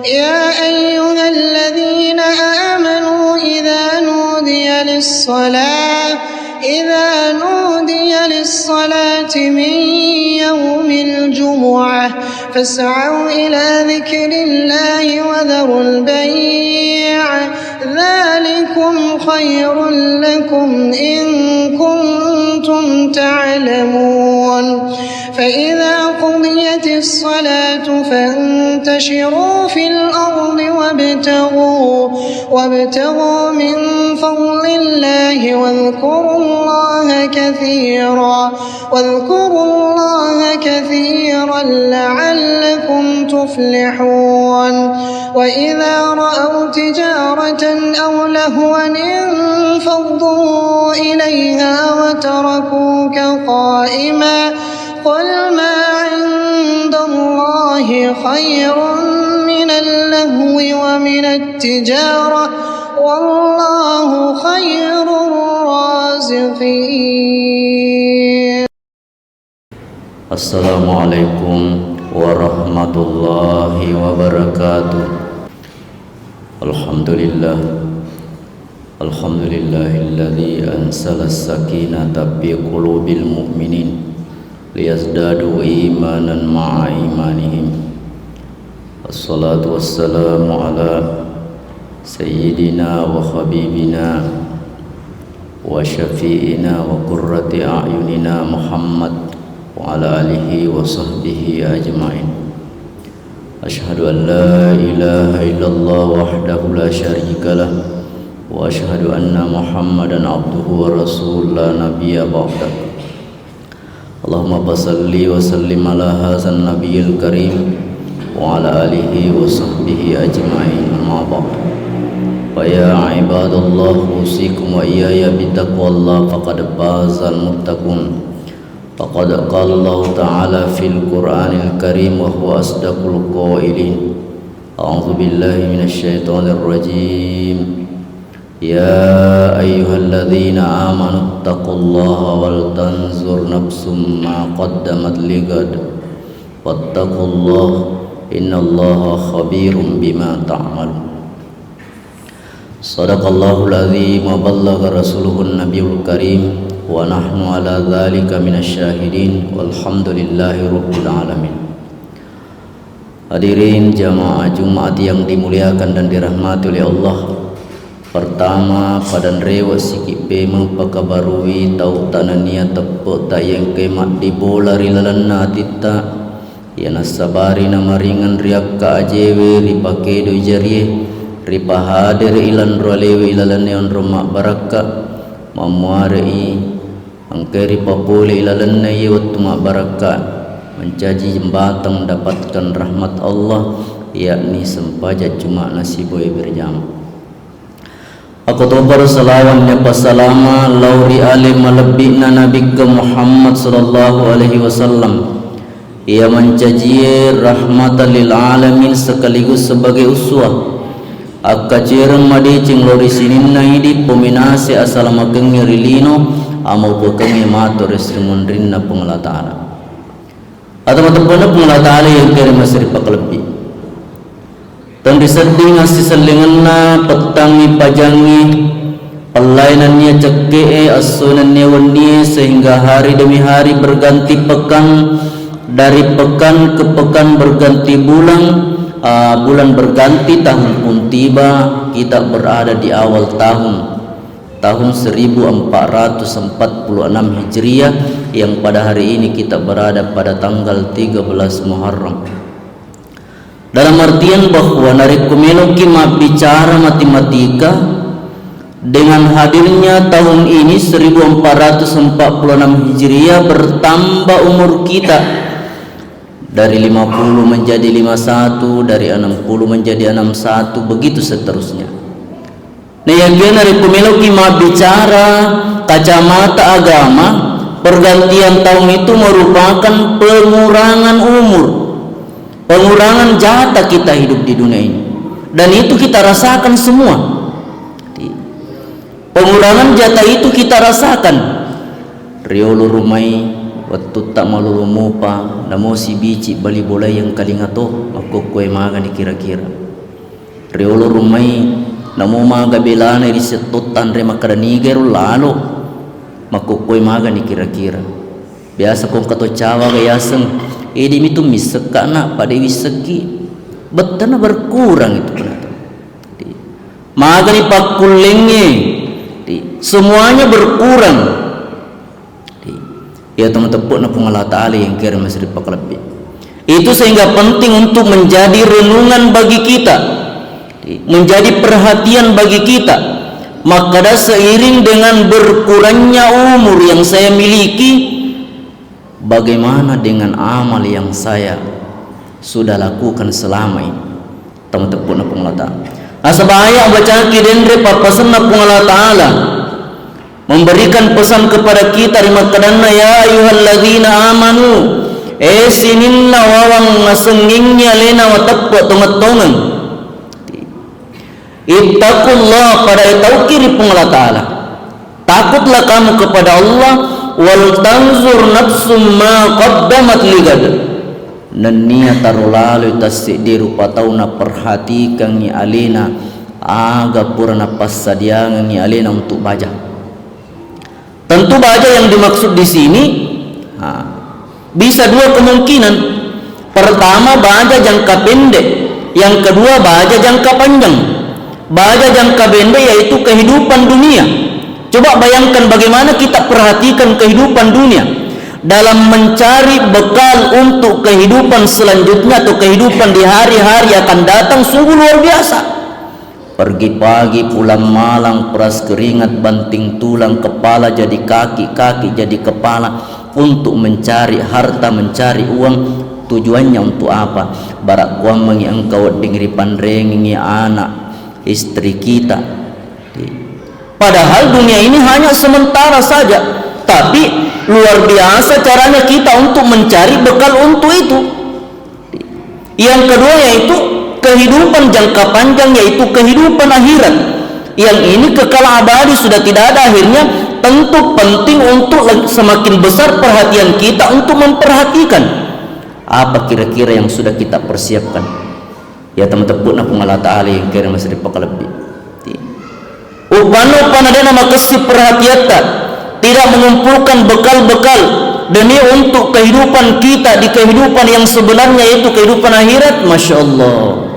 يا أيها الذين آمنوا إذا نودي للصلاة من يوم الجمعة فاسعوا إلى ذكر الله وذروا البيع ذلكم خير لكم إن كنتم تعلمون فإذا قضيت الصلاة فانتشروا في الأرض وابتغوا من فضل الله واذكروا الله كثيرا لعلكم تفلحون وإذا رأوا تجارة أو لهوا انفضوا إليها وتركوك قائما قل ما عند الله خير من اللهو ومن التجارة والله خير الرازقين. Assalamualaikum warahmatullahi wabarakatuh. Alhamdulillahilladzi anzala as-sakinata fi qulubil mu'minin liyazdadu imanan ma'a imanihim. Wassalatu wassalamu ala sayyidina wa habibina wa syafi'ina wa qurrati a'yunina Muhammad wa ala alihi wa sahbihi ajma'in. Asyhadu an la ilaha illallah wahdahu la syarika lah wa asyhadu anna Muhammadan abduhu wa rasuluhu la nabiyya ba'dah. Allahumma basalli wa sallim ala hadzal nabiyil karim wa ala alihi wa sahbihi ajma'in. Amma ba'd. Fa ya ibadallah usikum wa iyaya bittaqwallah faqad fazal muttaqun. Faqad qala Allah ta'ala fil Qur'anil Karim wa huwa asdaqul qailin. A'udzu billahi minasy syaithanir rajim. Ya ayyuhalladzina amanu taqullaha wal tanzur nafsum ma qaddamat ligad wattaqullaha innallaha khabirum bima ta'malun. Sadaqallahul azim wa ballagha rasuluhun nabiyul karim wa nahnu ala dzalika minasyahidin walhamdulillahi rabbil alamin. Hadirin jamaah Jumat yang dimuliakan dan dirahmati oleh Allah. Pertama padan rewa sikipe mempakabarui tau tanania tepuk tayang kemat di bola rilalanna titta yana sabari nama ringan riak ka ajewe ripake do jariye ripahadir ilan rolewe ilalan neon romak baraka mamuarei angkeri papule ilalan naye watuma baraka mencaji jembatan mendapatkan rahmat Allah yakni sempaja cuma nasiboy berjam. Aku tobar salawannya pasalama lauri alim malebihna Nabi ke Muhammad sallallahu alaihi wasallam. Ia mencaji rahmatan lil alamin sekaligus sebagai uswah. Akka cereng madi cing lori sininna hidi peminasi asalama kengi rilino amau pekengi matur istrimun rinna pengelah ta'ala. Atau matapana pengelah ta'ala yang kiri masri pakalebih. Dan diseding ngasih selinganna petangi pajangi pelayanannya cekee asunannya wani sehingga hari demi hari berganti pekan, dari pekan ke pekan berganti bulan, bulan berganti, tahun pun tiba. Kita berada di awal tahun 1446 Hijriah yang pada hari ini kita berada pada tanggal 13 Muharram. Dalam artian bahwa narik kumeloki bicara matematika dengan hadirnya tahun ini 1446 Hijriah bertambah umur kita dari 50 menjadi 51, dari 60 menjadi 61, begitu seterusnya. Nah yang narik kumeloki bicara kacamata agama, pergantian tahun itu merupakan pengurangan umur, pengurangan jatah kita hidup di dunia ini, dan itu kita rasakan semua. Pengurangan jatah itu kita rasakan. Riolo rumai waktu tak malu mupa namo si bici bali bola yang kalingato aku kue magan kira-kira Riolo rumai namo maga belana ri setutan re makadaniger lalo makukoy maga ni kira-kira. Biasa kong kato cawa gayaseng edi mitu miseka na pada wiseki betana berkurang itu maga ni pakulenge semuanya berkurang. Ya teman-teman na pung Allah Ta'ala yang kira masih dipakalabih. Itu sehingga penting untuk menjadi renungan bagi kita, menjadi perhatian bagi kita. Maka seiring dengan berkurangnya umur yang saya miliki, bagaimana dengan amal yang saya sudah lakukan selama ini? Teman-teman na pung Allah Ta'ala. Asabaya baca kidendre papasan na pung Allah Ta'ala memberikan pesan kepada kita di makadana ya ayyuhalladzina amanu sininna wawang ngasengingnya lena watapwa tongat-tongan ittaqullah pada taukiri pung Allah Ta'ala, takutlah kamu kepada Allah, wal tanzur nafsum ma qaddamat ligad, dan niat tarulalu tasdiru patauna perhatikan ni alena aga purana pasadiangan ni alena untuk baca. Tentu baca yang dimaksud di sini bisa dua kemungkinan. Pertama baca jangka pendek, yang kedua baca jangka panjang. Baca jangka pendek yaitu kehidupan dunia. Coba bayangkan bagaimana kita perhatikan kehidupan dunia dalam mencari bekal untuk kehidupan selanjutnya atau kehidupan di hari-hari akan datang, sungguh luar biasa. Pergi pagi pulang malam, peras keringat banting tulang, kepala jadi kaki, kaki jadi kepala, untuk mencari harta, mencari uang. Tujuannya untuk apa? Barak kuang mengi engkau dengri pandrengi anak istri kita. Padahal dunia ini hanya sementara saja, tapi luar biasa caranya kita untuk mencari bekal untuk itu. Yang kedua yaitu kehidupan jangka panjang, yaitu kehidupan akhirat. Yang ini kekal abadi, sudah tidak ada akhirnya. Tentu penting untuk semakin besar perhatian kita untuk memperhatikan apa kira-kira yang sudah kita persiapkan. Ya teman-teman pun Allah Ta'ala yang kira masih dipakalabih. Upano panadana makasih perhatian tidak mengumpulkan bekal-bekal demi untuk kehidupan kita di kehidupan yang sebenarnya, yaitu kehidupan akhirat. Masya Allah,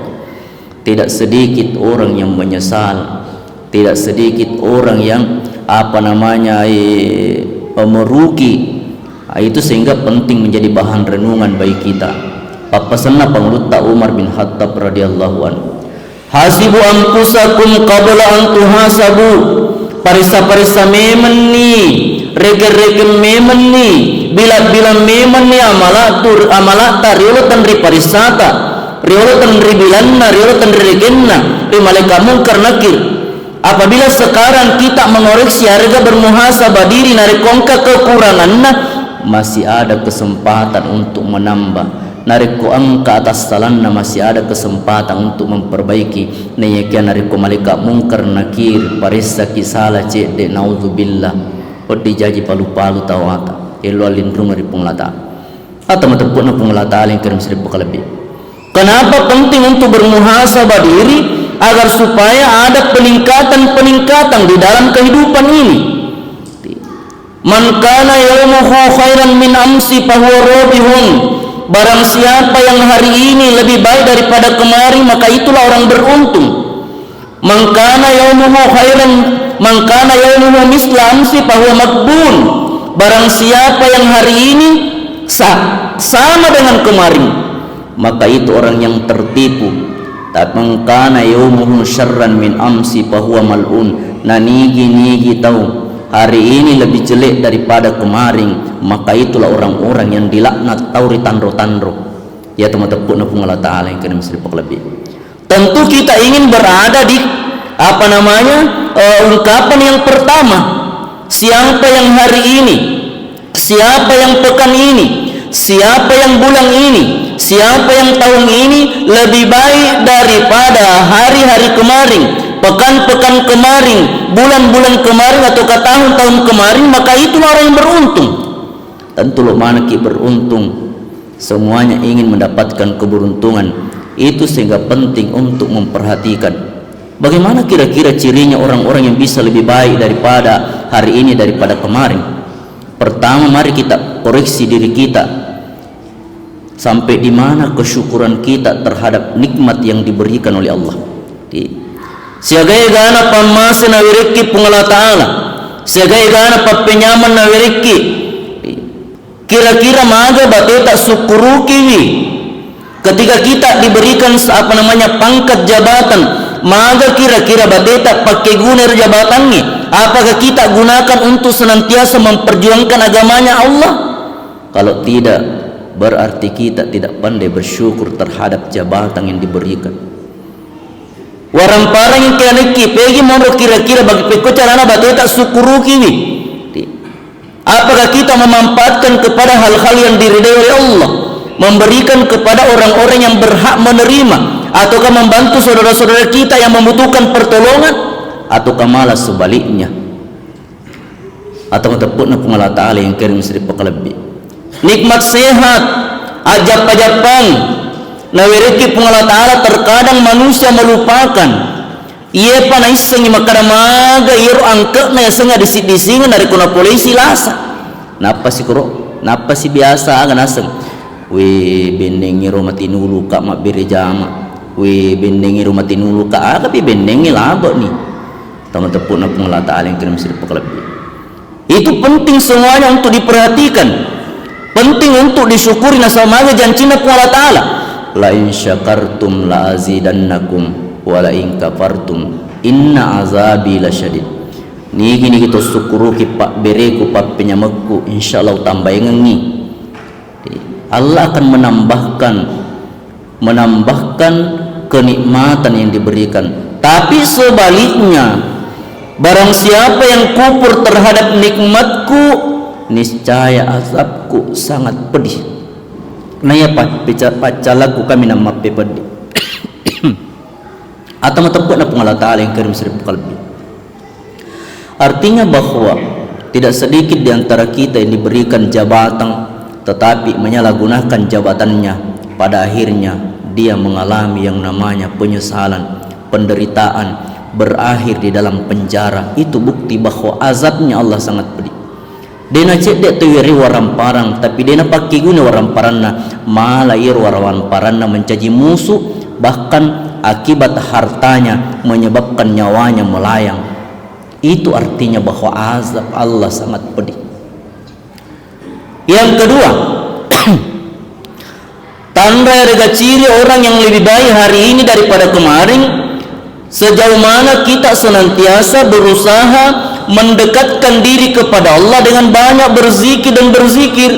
tidak sedikit orang yang menyesal, tidak sedikit orang yang merugi. Itu sehingga penting menjadi bahan renungan bagi kita. Papasana pangluta Umar bin Khattab radhiyallahu anhu, hasibu anfusakum qabla an tuhasabu. Parisa-parisa memen ni, rege-rege memen ni, bila-bila memen ni amalata riolo tanri parisata, riolo tanri bilanna, riolo tanri regenna, malaikat mungkar nakir. Apabila sekarang kita mengoreksi harga bermuhasabah diri nari kongka kekuranganna, masih ada kesempatan untuk menambah. Nariko angka atas salanna, masih ada kesempatan untuk memperbaiki. Nayakian nariko malaikat mungkar nakir parisa kisala cede nauzubillah odi jaji palu-palu tawata elo alindrung dari penglata atau metepun penglata yang kirim seribu lebih. Kenapa penting untuk bermuhasabah diri? Agar supaya ada peningkatan-peningkatan di dalam kehidupan ini. Man kana yawmuhu khairan min amsi fahuwa rabihun. Barang siapa yang hari ini lebih baik daripada kemarin, maka itulah orang beruntung. Man kana yawmuhu misla amsi fahuwa makbun. Barang siapa yang hari ini sama dengan kemarin, maka itu orang yang tertipu. Tapi kana yaumuhu syarran min amsi fahuwa mal'un. Nigi tahu hari ini lebih jelek daripada kemarin, maka itulah orang-orang yang dilaknat tauri tandro-tandro. Ya teman-teman Allah Ta'ala yang kena mesti lebih. Tentu kita ingin berada di ungkapan yang pertama. Siapa yang hari ini, siapa yang pekan ini, siapa yang bulan ini, siapa yang tahun ini lebih baik daripada hari-hari kemarin, pekan-pekan kemarin, bulan-bulan kemarin atau tahun-tahun kemarin, maka itulah orang yang beruntung. Tentu lo mana ki beruntung, semuanya ingin mendapatkan keberuntungan. Itu sehingga penting untuk memperhatikan bagaimana kira-kira cirinya orang-orang yang bisa lebih baik daripada hari ini, daripada kemarin. Pertama, mari kita koreksi diri kita, sampai di mana kesyukuran kita terhadap nikmat yang diberikan oleh Allah. Siagai gana pamasa na wiriki pungala ta'ala, siagai gana papenyaman na wiriki, kira-kira maga bateta syukuru kiwi. Ketika kita diberikan pangkat jabatan, maka kira-kira bateta pakai guna jabatannya, apakah kita gunakan untuk senantiasa memperjuangkan agamanya Allah? Kalau tidak, berarti kita tidak pandai bersyukur terhadap jabatan yang diberikan. Warang parang yang kianiki pegi mau kira-kira bagi pekocarana bateta syukuru kiwi. Apakah kita memanfaatkan kepada hal-hal yang diridai oleh Allah, memberikan kepada orang-orang yang berhak menerima, ataukah membantu saudara-saudara kita yang membutuhkan pertolongan, ataukah malah sebaliknya? Atau tepukna pengala ta'ala yang kirim seri pakalabbi nikmat sehat, ajab-ajabang nawiriki pengala ta'ala, terkadang manusia melupakan. Ia panaisang makadamaga iru angkat na yasanga disingan dari kuna polisi lasa. Napa si kuro? Napa si biasa agan aseng? We bendengi rumati nulu ka mabiri jama. We bendengi rumati nulu ka aga pi bendengi labo nih. Tama tepuk na pengala ta'ala yang kirim siri pakalabbi. Itu penting semuanya untuk diperhatikan. Penting untuk disyukuri nasamaga janjina pengala ta'ala. La in syakartum la azidannakum wala in kafartum inna azabi lasyadid. Ni gini kita syukuru ki pak bereku pak penyamaku, insyaallah tambah ngengi. Allah akan menambahkan kenikmatan yang diberikan. Tapi sebaliknya, barang siapa yang kufur terhadap nikmatku, niscaya azabku sangat pedih. Naya pacalaku kami nama pedih. Atau matempuk na pengala ta'ala yang kirim seri qalbi. Artinya bahwa tidak sedikit di antara kita yang diberikan jabatan tetapi menyalahgunakan jabatannya, pada akhirnya dia mengalami yang namanya penyesalan, penderitaan, berakhir di dalam penjara. Itu bukti bahwa azabnya Allah sangat pedih. Dena cedek tuwiri waramparang, tapi dena pakai guna waramparana malah ir waramparana mencaci musuh, bahkan akibat hartanya menyebabkan nyawanya melayang. Itu artinya bahwa azab Allah sangat pedih. Yang kedua, tanda rega ciri orang yang lebih baik hari ini daripada kemarin, sejauh mana kita senantiasa berusaha mendekatkan diri kepada Allah dengan banyak berzikir dan berzikir.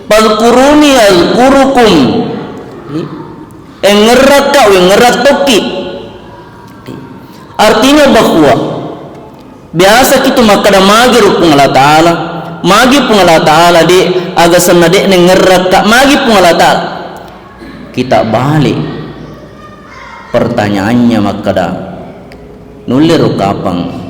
Fadhkuruni azkurukum, engerat kau engerat toki. Artinya bahwa biasa kita makada magi rupung Allah Ta'ala, magi pung Allah Ta'ala de agasan na de engerat kak magi pung Allah Ta'ala. Kita balik pertanyaannya makada nulir kapang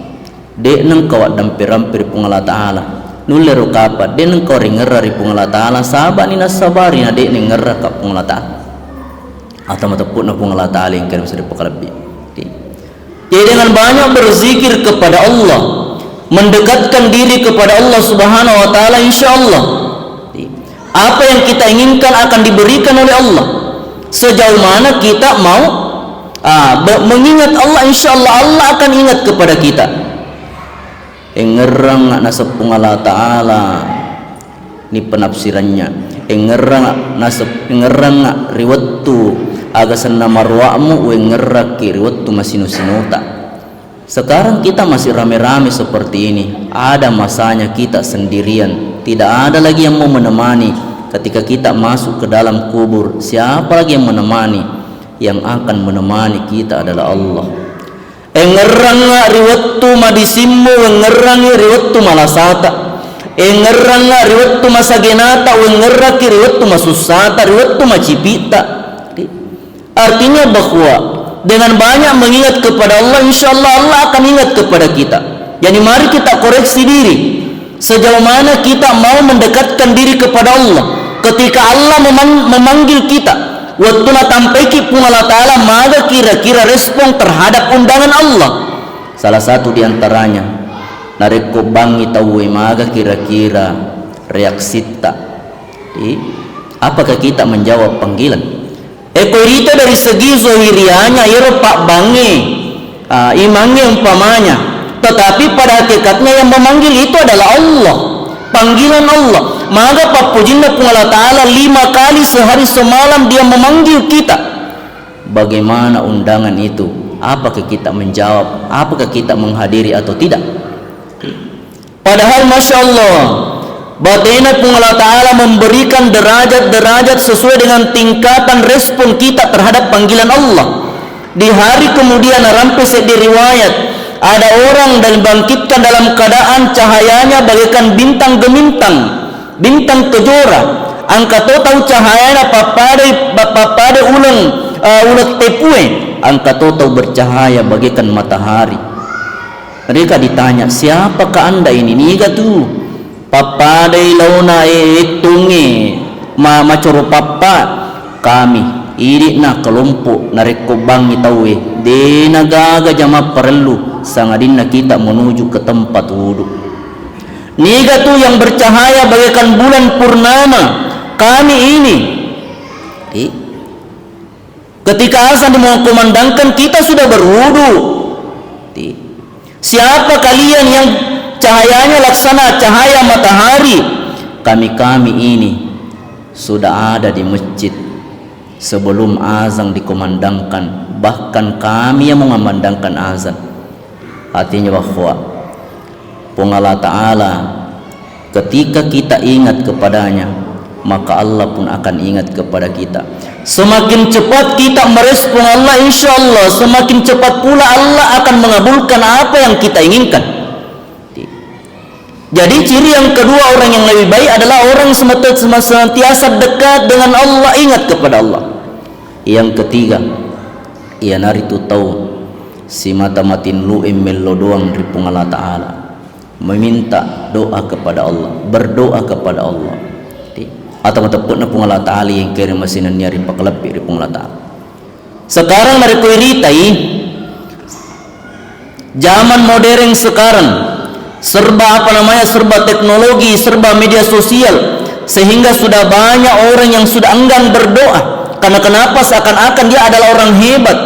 de nang kawat dampir-dampir pung Allah Ta'ala, nulir kapat de nang kau rengerari pung Allah Ta'ala, sabar ni nasabari na de engerat kak pung Allah Ta'ala. Atau matapun na pung Allah Ta'ala yang kirim seri pakalabbi. Jadi dengan banyak berzikir kepada Allah, mendekatkan diri kepada Allah Subhanahu wa Ta'ala, insyaallah apa yang kita inginkan akan diberikan oleh Allah. Sejauh mana kita mau mengingat Allah, insyaallah Allah akan ingat kepada kita. Engerang nasab pung Allah Ta'ala, ini penafsirannya. Engerang nasab engerang riwattu agasan namarwamu wengeraki riwattu masinu-sinuta. Sekarang kita masih rame-rame seperti ini. Ada masanya kita sendirian, tidak ada lagi yang mau menemani. Ketika kita masuk ke dalam kubur, siapa lagi yang menemani? Yang akan menemani kita adalah Allah. Engerang riwattu madisimmu wengerang riwattu malasata. Engerang riwattu masagenata wengeraki riwattu masusata riwattu macipita. Artinya bahwa dengan banyak mengingat kepada Allah, insyaallah Allah akan ingat kepada kita. Jadi mari kita koreksi diri, sejauh mana kita mau mendekatkan diri kepada Allah. Ketika Allah memanggil kita, waktu na tampaiki pun Allah Ta'ala maga kira-kira respon terhadap undangan Allah. Salah satu diantaranya nareko bangi tahu maga kira-kira reaksi tak. Apakah kita menjawab panggilan? Itu dari segi zohirianya ya pak bangi imangnya umpamanya, tetapi pada hakikatnya yang memanggil itu adalah Allah, panggilan Allah. Maka Pak Pujinna pun Allah Ta'ala 5 kali sehari semalam dia memanggil kita. Bagaimana undangan itu? Apakah kita menjawab? Apakah kita menghadiri atau tidak? Padahal Masya Allah, Batina pun Allah Ta'ala memberikan derajat-derajat sesuai dengan tingkatan respon kita terhadap panggilan Allah. Di hari kemudian rampai di riwayat, ada orang dan bangkitkan dalam keadaan cahayanya bagaikan bintang gemintang, bintang kejora. Angka tahu cahayanya papade ulat tepue. Angka tahu bercahaya bagaikan matahari. Mereka ditanya, siapakah anda ini? Niga tu papade launa tunge macoro papa kami. Iri na kelompok nareko bangi tawe de nagaga jama perlu sangadin na kita menuju ke tempat wudhu. Niga tu yang bercahaya bagaikan bulan purnama kami ini. Ketika azan dikumandangkan kita sudah berwudhu. Siapa kalian yang cahayanya laksana cahaya matahari? Kami ini sudah ada di masjid sebelum azan dikumandangkan, bahkan kami yang mengumandangkan azan. Artinya bahwa Allah Ta'ala ketika kita ingat kepadanya, maka Allah pun akan ingat kepada kita. Semakin cepat kita merespon Allah, insya Allah semakin cepat pula Allah akan mengabulkan apa yang kita inginkan. Jadi ciri yang kedua orang yang lebih baik adalah orang senantiasa dekat dengan Allah, ingat kepada Allah. Yang ketiga, ia nari tu tahu si mata matin lu emelo doang dari Allah Ta'ala, meminta doa kepada Allah, berdoa kepada Allah. Atau matapun na Allah Ta'ala yang kira masih nyari pakalapi dari Allah Ta'ala. Sekarang nari ku iritai zaman modern sekarang serba serba teknologi, serba media sosial, sehingga sudah banyak orang yang sudah enggan berdoa. Karena kenapa? Seakan-akan dia adalah orang hebat,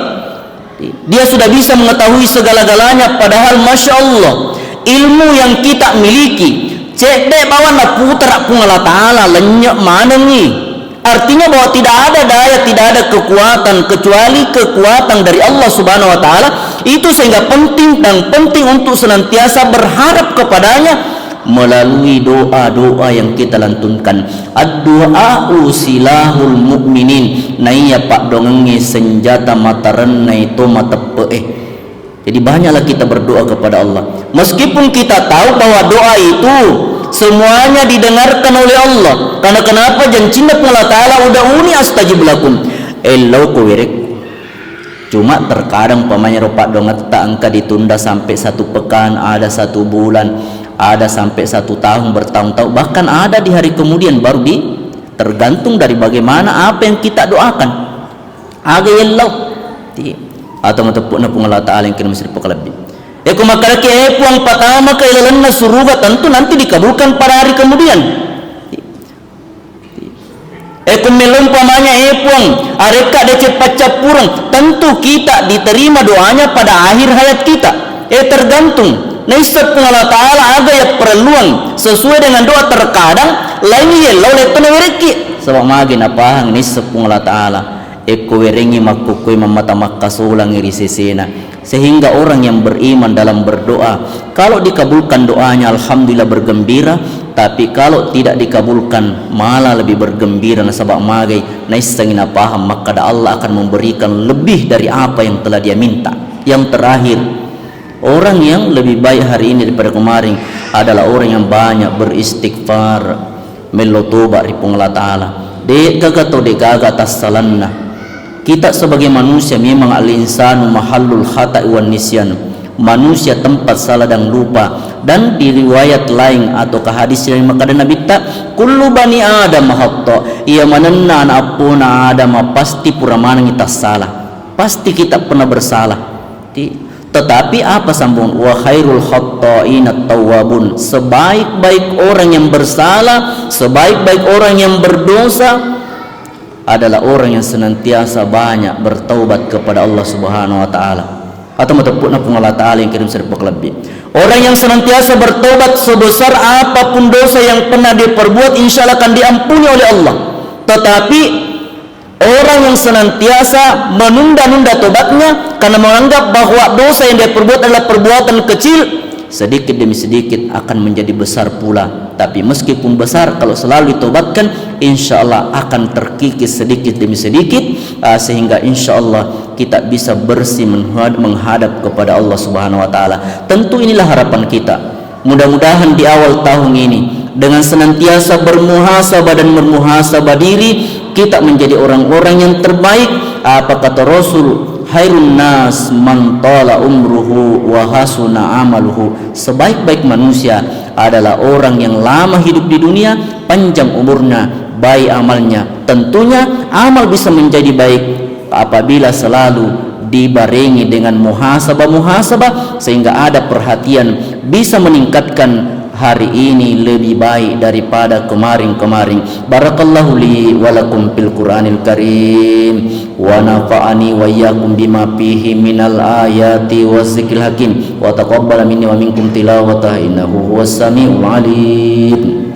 dia sudah bisa mengetahui segala-galanya. Padahal Masya Allah, ilmu yang kita miliki cek dek bawa na putra pun Allah Ta'ala lenyap mana nih. Artinya bahwa tidak ada daya, tidak ada kekuatan kecuali kekuatan dari Allah Subhanahu Wa Ta'ala. Itu sehingga penting untuk senantiasa berharap kepadanya melalui doa-doa yang kita lantunkan. Ad-du'a'u silahul mu'minin. Naiya pak dongengi senjata mata renai to mata peeh. Jadi banyaklah kita berdoa kepada Allah. Meskipun kita tahu bahwa doa itu semuanya didengarkan oleh Allah. Karena kenapa? Janjinya Allah Ta'ala udah uni astajib lakum. Elau kuwirek. Cuma terkadang pamanya ropak dongat tak angka ditunda sampai 1 pekan, ada 1 bulan, ada sampai 1 tahun, bertahun-tahun, bahkan ada di hari kemudian baru tergantung dari bagaimana apa yang kita doakan. Aga yellow atau matapun na Allah Ta'ala yang kena mesti pakalabbi. Kumakalaki puang pertama kailan na suruga, tentu nanti dikabulkan pada hari kemudian. Kumelum pamanya puang areka dece pacapurang, tentu kita diterima doanya pada akhir hayat kita. Tergantung naisap Allah Ta'ala ada yang perluan sesuai dengan doa. Terkadang lain ya lalu itu nawereki sebab magin apahang naisap Allah Ta'ala werengi makukui mamata makasulang iri sesena. Sehingga orang yang beriman dalam berdoa, kalau dikabulkan doanya alhamdulillah bergembira, tapi kalau tidak dikabulkan malah lebih bergembira nasabak magai naisangina paham, maka Allah akan memberikan lebih dari apa yang telah dia minta. Yang terakhir, orang yang lebih baik hari ini daripada kemarin adalah orang yang banyak beristighfar, melotoba ripung Allah Ta'ala. Degaga to degaga tasalanna. Kita sebagai manusia memang al-insanu mahallul khata'i wan nisyan. manusia tempat salah dan lupa. Dan di riwayat lain atau ke hadis yang maka Nabi tak kullu bani adam khata, ia manenna apuna adam pasti pura kita salah, pasti kita pernah bersalah. Tetapi apa sambung wa khairul khatta'in at-tawwabun, sebaik-baik orang yang bersalah, sebaik-baik orang yang berdosa adalah orang yang senantiasa banyak bertaubat kepada Allah Subhanahu wa taala. Atau matapuna pun Allah taala yang kirim serpak lebih. Orang yang senantiasa bertaubat sebesar apapun dosa yang pernah dia perbuat, insyaallah akan diampuni oleh Allah. Tetapi orang yang senantiasa menunda-nunda tobatnya karena menganggap bahwa dosa yang dia perbuat adalah perbuatan kecil, sedikit demi sedikit akan menjadi besar pula. Tapi meskipun besar, kalau selalu ditobatkan, insya Allah akan terkikis sedikit demi sedikit, sehingga insya Allah kita bisa bersih menghadap kepada Allah Subhanahu Wa Taala. Tentu inilah harapan kita. Mudah-mudahan di awal tahun ini dengan senantiasa bermuhasabah dan bermuhasabah diri, kita menjadi orang-orang yang terbaik. Apa kata Rasul? Khairun nas man tala umruhu wa hasuna amaluhu. Sebaik-baik manusia adalah orang yang lama hidup di dunia, panjang umurnya, baik amalnya. Tentunya amal bisa menjadi baik apabila selalu dibarengi dengan muhasabah, sehingga ada perhatian, bisa meningkatkan hari ini lebih baik daripada kemarin-kemarin. Barakallahu li wa lakum fil Qur'anil Karim wa nafa'ani wa iyyakum bima fihi minal ayati wazikril hakim wa taqabbala minni wa minkum tilawatahu innahu huwas samiul alim.